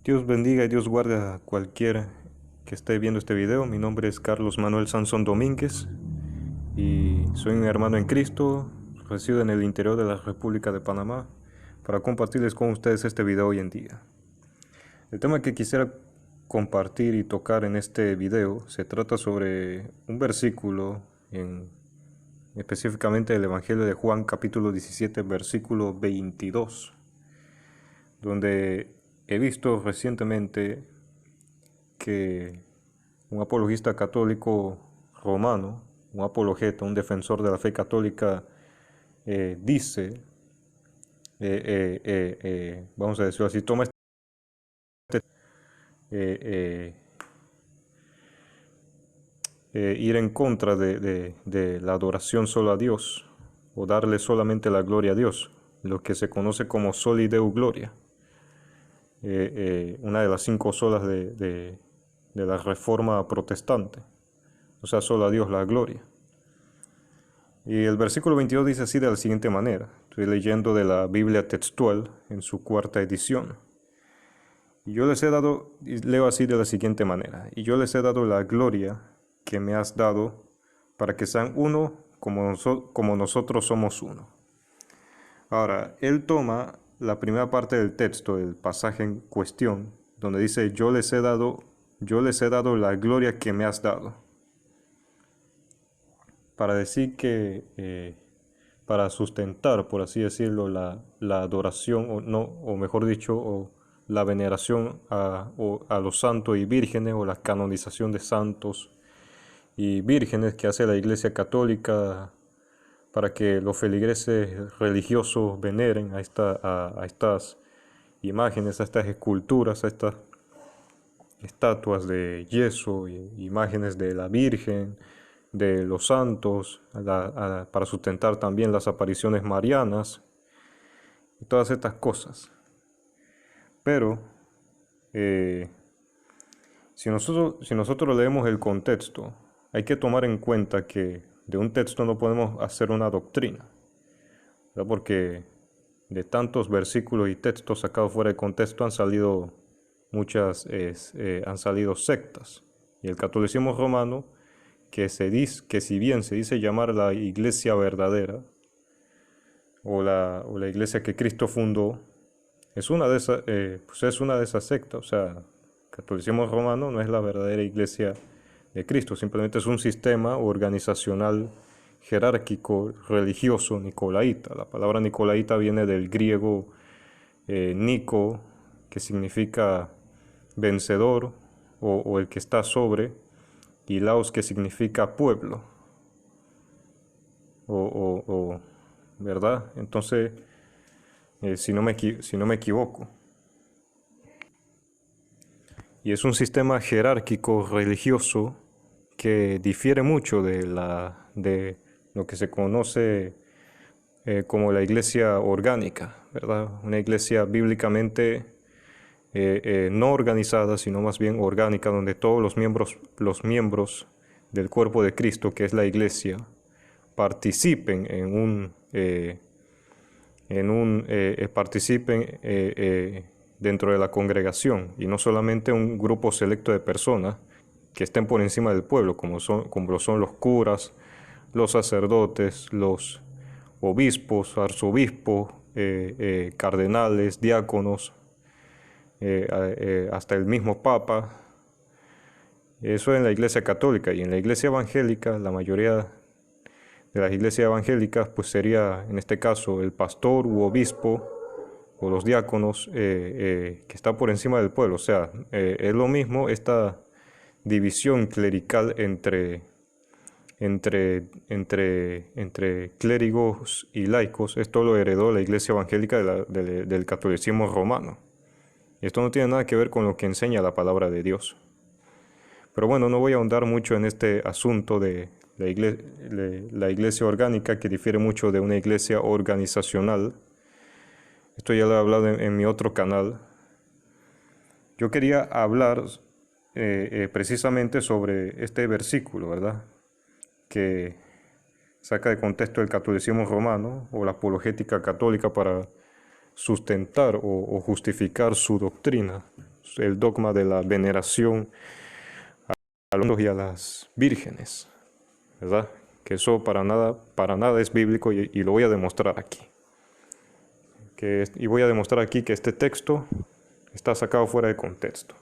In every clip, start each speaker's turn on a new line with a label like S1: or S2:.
S1: Dios bendiga y Dios guarde a cualquiera que esté viendo este video. Mi nombre es Carlos Manuel Sansón Domínguez y soy un hermano en Cristo. Resido en el interior de la República de Panamá para compartirles con ustedes este video hoy en día. El tema que quisiera compartir y tocar en este video se trata sobre un versículo específicamente el Evangelio de Juan capítulo 17 versículo 22, donde he visto recientemente que un apologista católico romano, un apologeta, un defensor de la fe católica, dice, vamos a decirlo así, toma eh, eh, ir en contra de la adoración solo a Dios, o darle solamente la gloria a Dios, lo que se conoce como Soli Deo Gloria, una de las 5 solas de la Reforma Protestante, o sea, solo a Dios la gloria. Y el versículo 22 dice así de la siguiente manera, estoy leyendo de la Biblia textual en su 4ª edición. Y yo les he dado, y leo así de la siguiente manera, y yo les he dado la gloria que me has dado para que sean uno como nosotros somos uno. Ahora, él toma la primera parte del texto, el pasaje en cuestión, donde dice, yo les he dado la gloria que me has dado, para decir que, para sustentar, por así decirlo, la adoración, o mejor dicho, o la veneración a los santos y vírgenes, o la canonización de santos y vírgenes que hace la Iglesia Católica para que los feligreses religiosos veneren a estas imágenes, a estas esculturas, a estas estatuas de yeso, imágenes de la Virgen, de los santos, para sustentar también las apariciones marianas y todas estas cosas. Pero si nosotros leemos el contexto, hay que tomar en cuenta que de un texto no podemos hacer una doctrina, ¿verdad? Porque de tantos versículos y textos sacados fuera de contexto han salido han salido sectas. Y el catolicismo romano, que si bien se dice llamar la iglesia verdadera, o la iglesia que Cristo fundó, es una de esas sectas. O sea, el catolicismo romano no es la verdadera iglesia de Cristo, simplemente es un sistema organizacional jerárquico religioso nicolaíta. La palabra nicolaíta viene del griego Nico, que significa vencedor o el que está sobre, y Laos, que significa pueblo, ¿verdad? Entonces, si no me equivoco. Y es un sistema jerárquico religioso que difiere mucho de lo que se conoce como la iglesia orgánica, ¿verdad? Una iglesia bíblicamente no organizada, sino más bien orgánica, donde todos los miembros del cuerpo de Cristo, que es la iglesia, participen dentro de la congregación, y no solamente un grupo selecto de personas que estén por encima del pueblo, como son los curas, los sacerdotes, los obispos, arzobispos, cardenales, diáconos, hasta el mismo Papa. Eso en la Iglesia Católica. Y en la Iglesia Evangélica, la mayoría de las iglesias evangélicas, pues sería en este caso el pastor u obispo o los diáconos, que está por encima del pueblo. O sea, es lo mismo esta división clerical entre clérigos y laicos. Esto lo heredó la Iglesia Evangélica del catolicismo romano. Esto no tiene nada que ver con lo que enseña la palabra de Dios. Pero bueno, no voy a ahondar mucho en este asunto de la iglesia orgánica, que difiere mucho de una iglesia organizacional. Esto ya lo he hablado en mi otro canal. Yo quería hablar precisamente sobre este versículo, ¿verdad? Que saca de contexto el catolicismo romano o la apologética católica para sustentar o justificar su doctrina el dogma de la veneración a los y a las vírgenes, ¿verdad? Que eso para nada es bíblico y lo voy a demostrar aquí. Y voy a demostrar aquí que este texto está sacado fuera de contexto.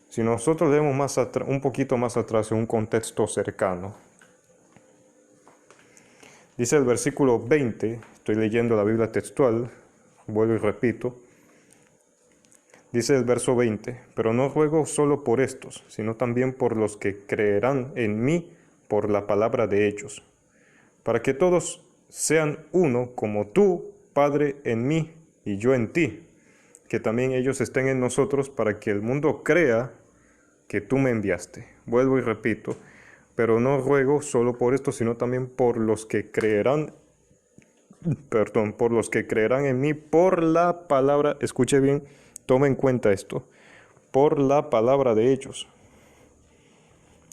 S1: Si nosotros leemos un poquito más atrás en un contexto cercano, dice el versículo 20, estoy leyendo la Biblia textual, vuelvo y repito, dice el verso 20, pero no ruego solo por estos, sino también por los que creerán en mí por la palabra de ellos, para que todos sean uno como tú, Padre, en mí y yo en ti, que también ellos estén en nosotros para que el mundo crea que tú me enviaste. Vuelvo y repito, pero no ruego solo por esto, sino también por los que creerán, por los que creerán en mí por la palabra, escuche bien, tome en cuenta esto, por la palabra de ellos.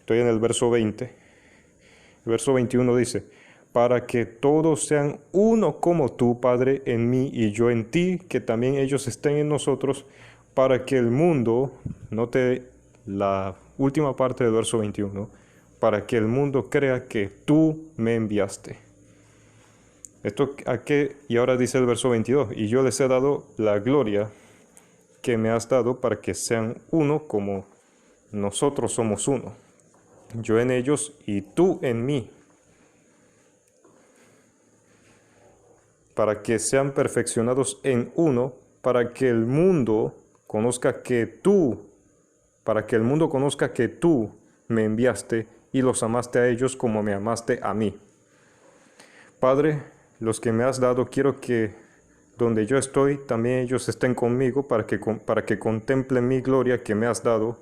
S1: Estoy en el verso 20. El verso 21 dice, para que todos sean uno como tú, Padre, en mí y yo en ti, que también ellos estén en nosotros, para que el mundo, note la última parte del verso 21, para que el mundo crea que tú me enviaste. Esto a qué, y ahora dice el verso 22, y yo les he dado la gloria que me has dado para que sean uno como nosotros somos uno, yo en ellos y tú en mí, para que sean perfeccionados en uno, para que el mundo conozca que tú me enviaste y los amaste a ellos como me amaste a mí. Padre, los que me has dado, quiero que donde yo estoy, también ellos estén conmigo para que contemplen mi gloria que me has dado,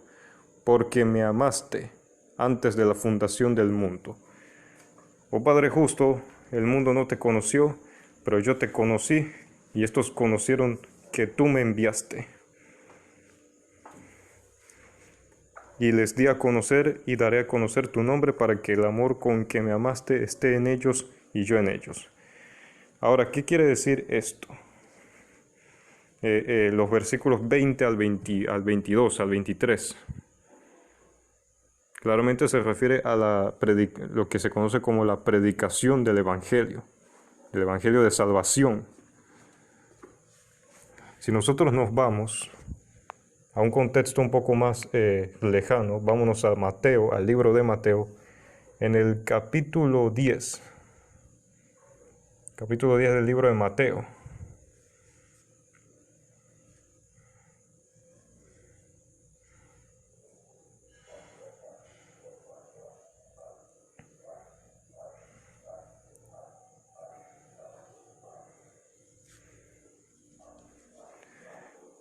S1: porque me amaste antes de la fundación del mundo. Oh Padre justo, el mundo no te conoció, pero yo te conocí, y estos conocieron que tú me enviaste. Y les di a conocer y daré a conocer tu nombre para que el amor con que me amaste esté en ellos y yo en ellos. Ahora, ¿qué quiere decir esto? Los versículos 20 al 22, al 23. Claramente se refiere a lo que se conoce como la predicación del Evangelio de salvación. Si nosotros nos vamos a un contexto un poco más lejano, vámonos a Mateo, al libro de Mateo, en el capítulo 10 del libro de Mateo.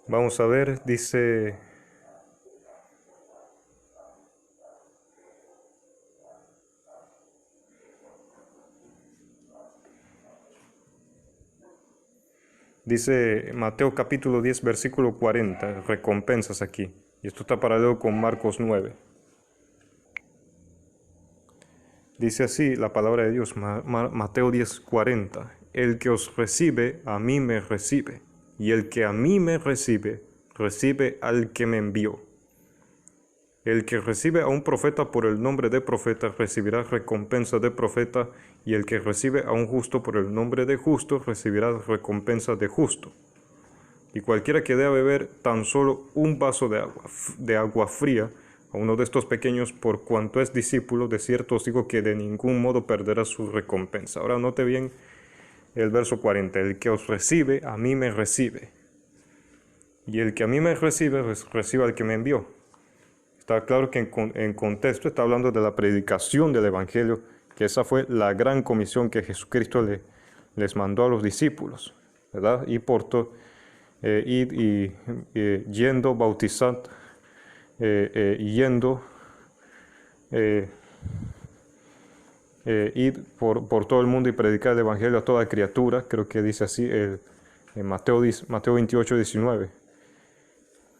S1: Vamos a ver, dice, Mateo capítulo 10, versículo 40, recompensas aquí. Y esto está paralelo con Marcos 9. Dice así la palabra de Dios, Mateo 10, 40. El que os recibe, a mí me recibe. Y el que a mí me recibe, recibe al que me envió. El que recibe a un profeta por el nombre de profeta, recibirá recompensa de profeta, y el que recibe a un justo por el nombre de justo, recibirá recompensa de justo. Y cualquiera que dé a beber tan solo un vaso de agua fría a uno de estos pequeños, por cuanto es discípulo, de cierto os digo que de ningún modo perderá su recompensa. Ahora note bien el verso 40, el que os recibe, a mí me recibe. Y el que a mí me recibe, recibe al que me envió. Está claro que en contexto está hablando de la predicación del Evangelio, que esa fue la gran comisión que Jesucristo les mandó a los discípulos, ¿verdad? Y yendo, bautizando, ir por todo el mundo y predicar el Evangelio a toda criatura, creo que dice así en Mateo 28, 19.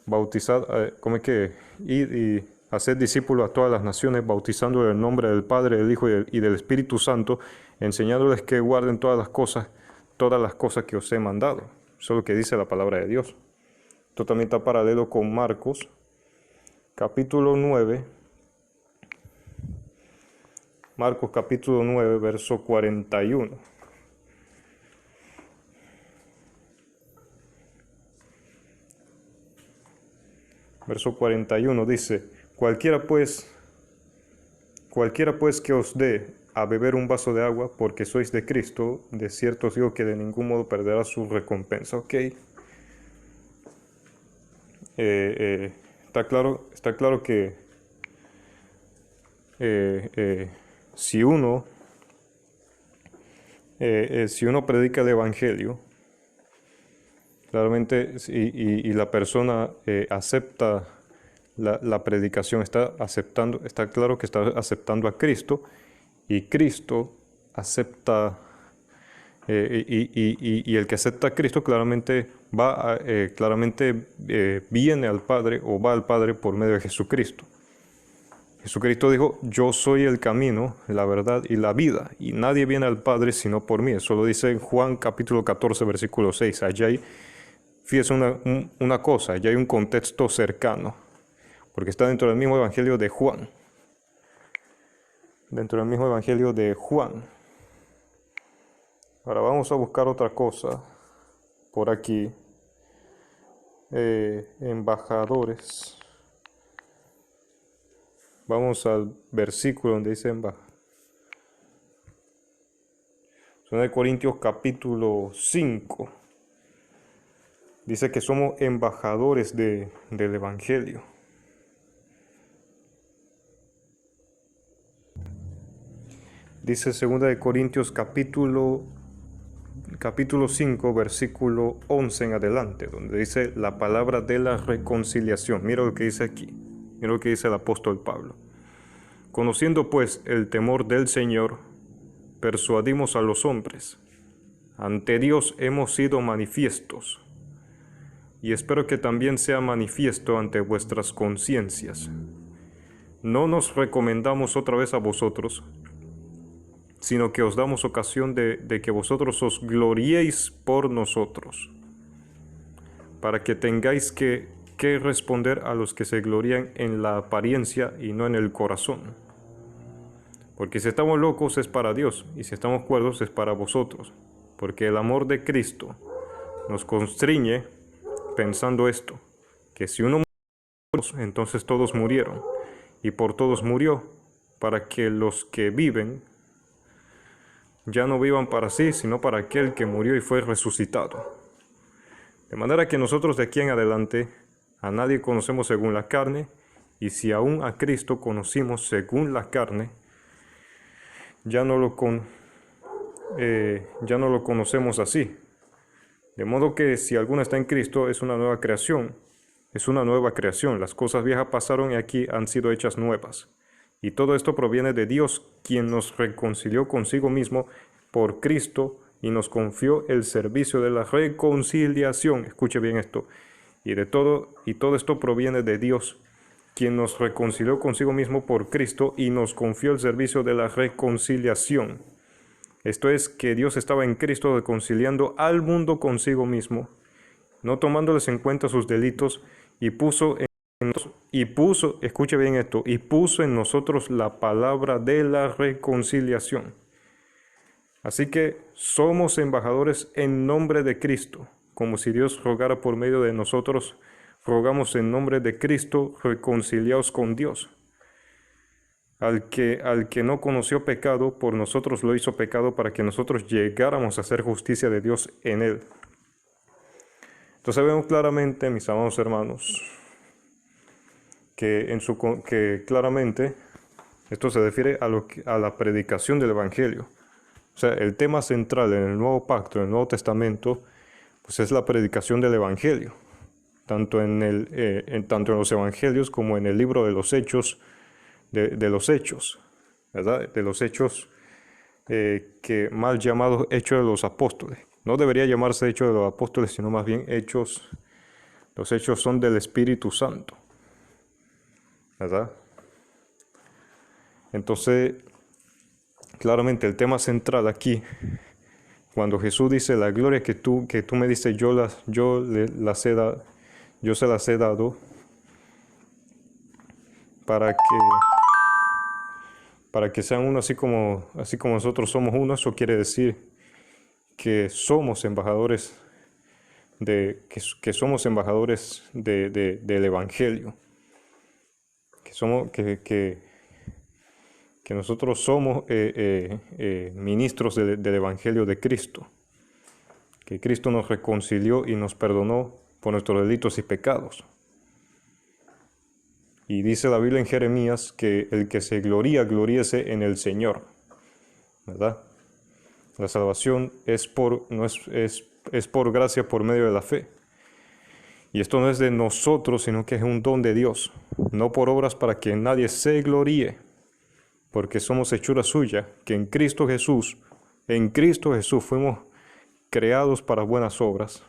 S1: Bautizar, ¿cómo es que? Ir y hacer discípulos a todas las naciones, bautizando en el nombre del Padre, del Hijo y del Espíritu Santo, enseñándoles que guarden todas las cosas que os he mandado. Eso es lo que dice la palabra de Dios. Esto también está paralelo con Marcos, capítulo 9. Marcos capítulo 9, verso 41. Verso 41 dice, cualquiera pues que os dé a beber un vaso de agua porque sois de Cristo, de cierto os digo que de ningún modo perderá su recompensa. ¿Ok? Está claro que si uno predica el Evangelio, claramente, y la persona acepta la predicación, está claro que está aceptando a Cristo, y Cristo acepta, y el que acepta a Cristo claramente viene al Padre o va al Padre por medio de Jesucristo. Jesucristo dijo, yo soy el camino, la verdad y la vida, y nadie viene al Padre sino por mí. Eso lo dice en Juan capítulo 14, versículo 6. Allá hay, fíjese una cosa, allá hay un contexto cercano, porque está dentro del mismo Evangelio de Juan. Dentro del mismo Evangelio de Juan. Ahora vamos a buscar otra cosa por aquí. Embajadores. Vamos al versículo donde dice embajadores. Son de Corintios capítulo 5. Dice que somos embajadores del Evangelio. Dice 2 de Corintios capítulo 5, versículo 11 en adelante, donde dice la palabra de la reconciliación. Mira lo que dice aquí. Mira lo que dice el apóstol Pablo. Conociendo pues el temor del Señor, persuadimos a los hombres. Ante Dios hemos sido manifiestos, y espero que también sea manifiesto ante vuestras conciencias. No nos recomendamos otra vez a vosotros, sino que os damos ocasión de que vosotros os gloriéis por nosotros, para que tengáis que responder a los que se glorían en la apariencia y no en el corazón. Porque si estamos locos es para Dios, y si estamos cuerdos es para vosotros, porque el amor de Cristo nos constriñe pensando esto, que si uno murió, entonces todos murieron, y por todos murió, para que los que viven ya no vivan para sí, sino para aquel que murió y fue resucitado. De manera que nosotros de aquí en adelante a nadie conocemos según la carne, y si aún a Cristo conocimos según la carne, ya no lo conocemos así. De modo que si alguno está en Cristo es una nueva creación. Las cosas viejas pasaron y aquí han sido hechas nuevas. Y todo esto proviene de Dios, quien nos reconcilió consigo mismo por Cristo y nos confió el servicio de la reconciliación. Escuche bien esto. Y todo esto proviene de Dios, quien nos reconcilió consigo mismo por Cristo y nos confió el servicio de la reconciliación. Esto es que Dios estaba en Cristo reconciliando al mundo consigo mismo, no tomándoles en cuenta sus delitos, escuche bien esto, y puso en nosotros la palabra de la reconciliación. Así que somos embajadores en nombre de Cristo, como si Dios rogara por medio de nosotros. Rogamos en nombre de Cristo, reconciliaos con Dios. Al que no conoció pecado, por nosotros lo hizo pecado para que nosotros llegáramos a hacer justicia de Dios en él. Entonces vemos claramente, mis amados hermanos, que claramente esto se refiere a la predicación del Evangelio. O sea, el tema central en el Nuevo Pacto, en el Nuevo Testamento, pues es la predicación del Evangelio, tanto en los Evangelios como en el libro de los Hechos, de los Hechos, ¿verdad? De los Hechos, que mal llamados Hechos de los Apóstoles. No debería llamarse Hechos de los Apóstoles, sino más bien Hechos. Los Hechos son del Espíritu Santo, ¿verdad? Entonces, claramente el tema central aquí, cuando Jesús dice la gloria que tú me dices, yo yo se las he dado para que sean uno así como nosotros somos uno. Eso quiere decir que somos embajadores que somos embajadores del Evangelio, que nosotros somos ministros del Evangelio de Cristo, que Cristo nos reconcilió y nos perdonó por nuestros delitos y pecados. Y dice la Biblia en Jeremías que el que se gloría, gloríese en el Señor, ¿verdad? La salvación es por gracia por medio de la fe. Y esto no es de nosotros, sino que es un don de Dios, no por obras para que nadie se gloríe, porque somos hechura suya, que en Cristo Jesús fuimos creados para buenas obras,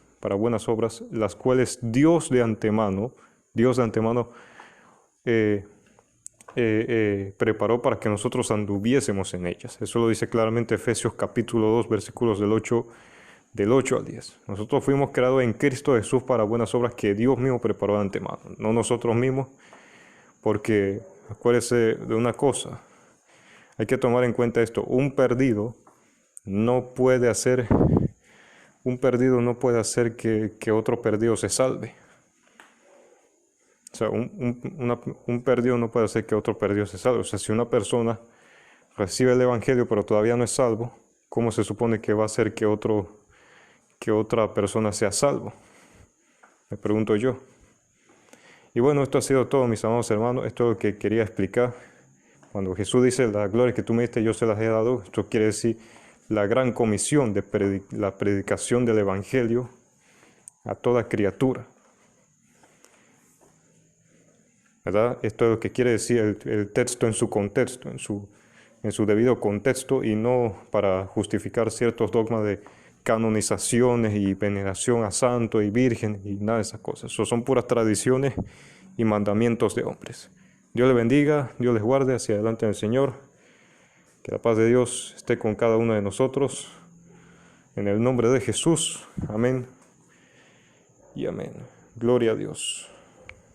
S1: las cuales Dios de antemano preparó para que nosotros anduviésemos en ellas. Eso lo dice claramente Efesios capítulo 2, versículos del 8 al 10. Nosotros fuimos creados en Cristo Jesús para buenas obras que Dios mismo preparó de antemano, no nosotros mismos, porque acuérdese de una cosa, hay que tomar en cuenta esto: un perdido no puede hacer que otro perdido se salve. O sea, un perdido no puede hacer que otro perdido se salve. O sea, si una persona recibe el Evangelio pero todavía no es salvo, ¿cómo se supone que va a hacer que otra persona sea salvo? Me pregunto yo. Y bueno, esto ha sido todo, mis amados hermanos. Esto es lo que quería explicar. Cuando Jesús dice, la gloria que tú me diste, yo se las he dado, esto quiere decir la gran comisión de la predicación del Evangelio a toda criatura, ¿verdad? Esto es lo que quiere decir el texto en su contexto, en su debido contexto, y no para justificar ciertos dogmas de canonizaciones y veneración a santos y vírgenes y nada de esas cosas. Eso son puras tradiciones y mandamientos de hombres. Dios les bendiga, Dios les guarde hacia adelante en el Señor. Que la paz de Dios esté con cada uno de nosotros. En el nombre de Jesús. Amén y amén. Gloria a Dios.